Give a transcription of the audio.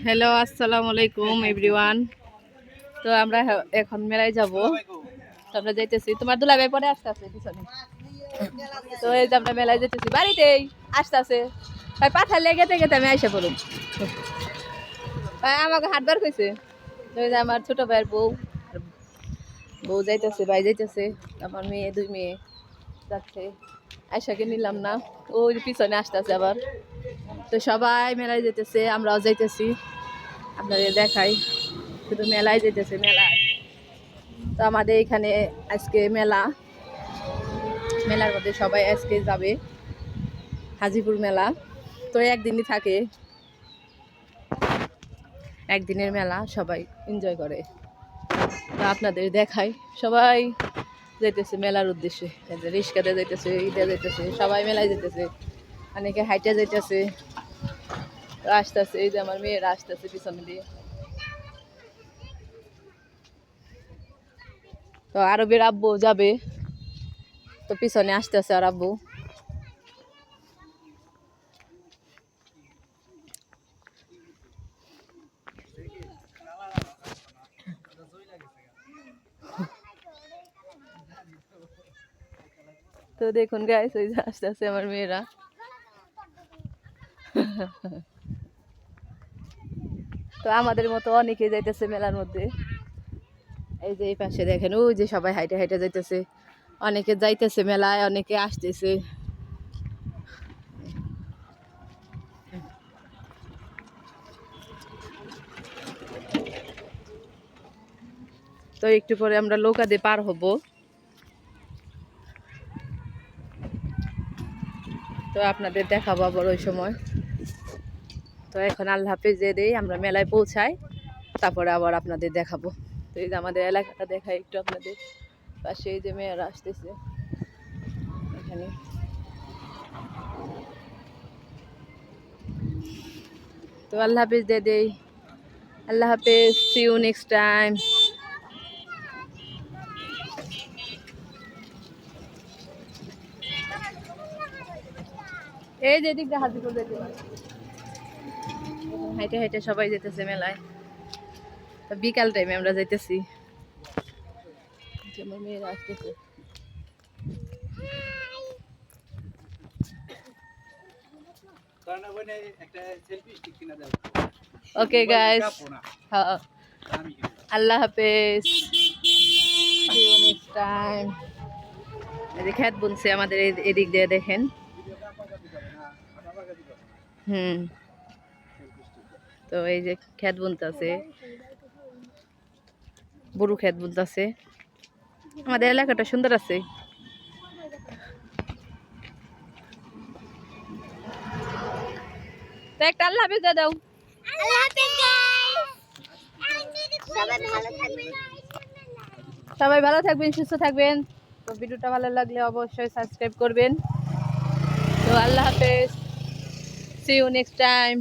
Hello, আসসালামু আলাইকুম everyone. তো আমরা এখন মেলায় যাব। তো আমরা যাইতেছি, তোমার দুলাভাই পরে আসতেছে পিছনে। তো এই যে আমরা মেলায় যাইতেছি, বাড়িতেই আসতেছে ভাই, পাঠার লেগে গেতে আমি আইসা পড়ুম ভাই, আমাকে হাটবার কইছে। তো এই যে আমার ছোট ভাইয়ের বউ, বউ যাইতেছে, ভাই যাইতেছে, আমার মেয়ে, দুই মেয়ে যাচ্ছে। আয়সাকে নিলাম না, ওই পিছনে আসতেছে আবার। তো সবাই মেলায় যেতেছে, আমরাও যাইতেছি, আপনাদের দেখাই। শুধু মেলায় যেতেছে, মেলায়। তো আমাদের এখানে আজকে মেলা, মেলার মধ্যে সবাই আজকে যাবে হাজিপুর মেলা। তো একদিনই থাকে, একদিনের মেলা, সবাই এনজয় করে। তো আপনাদের দেখাই, সবাই যাইতেছে মেলার উদ্দেশ্যে। রিক্সাতে যাইতেছে, ঈদে যাইতেছে, সবাই মেলায় যেতেছে, অনেকে হাইটে যাইতেছে, আসতেছে। এই যে আমার মেয়েরা আসতেছে পিছনে দিয়ে। তো আরবের আব্বু যাবে, তো পিছনে আসতেছে আর আব্বু। তো দেখুন গাইস, ওই যে আসতেছে আমার মেয়েরা। তো আমাদের মতো অনেকে যাইতেছে মেলার মধ্যে। এই যে এই পাশে দেখেন, ওই যে সবাই হাইটে হাইটে যাইতেছে, অনেকে যাইতেছে মেলায়, অনেকে আসতেছে। তো একটু পরে আমরা নৌকা দিয়ে পার হব। তো আপনাদের দেখাবো আবার ওই সময়। তো এখন আল্লাহ হাফেজ দিয়ে দেই, আমরা মেলায় পৌঁছাই, তারপরে আবার আপনাদের দেখাবো। তো এই যে আমাদের এলাকাটা দেখাই একটু আপনাদের। পাশে এই যে মেয়েরা আসতেছে এখানে। তো আল্লাহ হাফেজ দিয়ে দেই, আল্লাহ হাফেজ, সি ইউ নেক্সট টাইম। এই যে দিক দিয়ে হাজিপুর যেতে হাইটে হাইটে সবাই যেতেছে মেলায়। তো বিকাল টাইমে আমরা যাইতেছি, আমার মেয়েরা আসতেছে। ওকে গাইস, হ্যাঁ, আল্লাহ হাফেজ, সি ইউ নেক্সট টাইম। এই যে খেত বুনছে আমাদের এদিক দিয়ে দেখেন। তো এই যে খেত বুনতেছে, বড়ু খেত বুনতেছে। আমাদের এলাকাটা সুন্দর আছে। তো একটা আল্লাহ হাফেজ দিয়ে দাও। আল্লাহ হাফেজ গাইস, সবাই ভালো থাকবেন। সবাই ভালো থাকবেন, সুস্থ থাকবেন। তো ভিডিওটা ভালো লাগলে অবশ্যই সাবস্ক্রাইব করবেন। তো আল্লাহ হাফেজ, সি ইউ নেক্সট টাইম।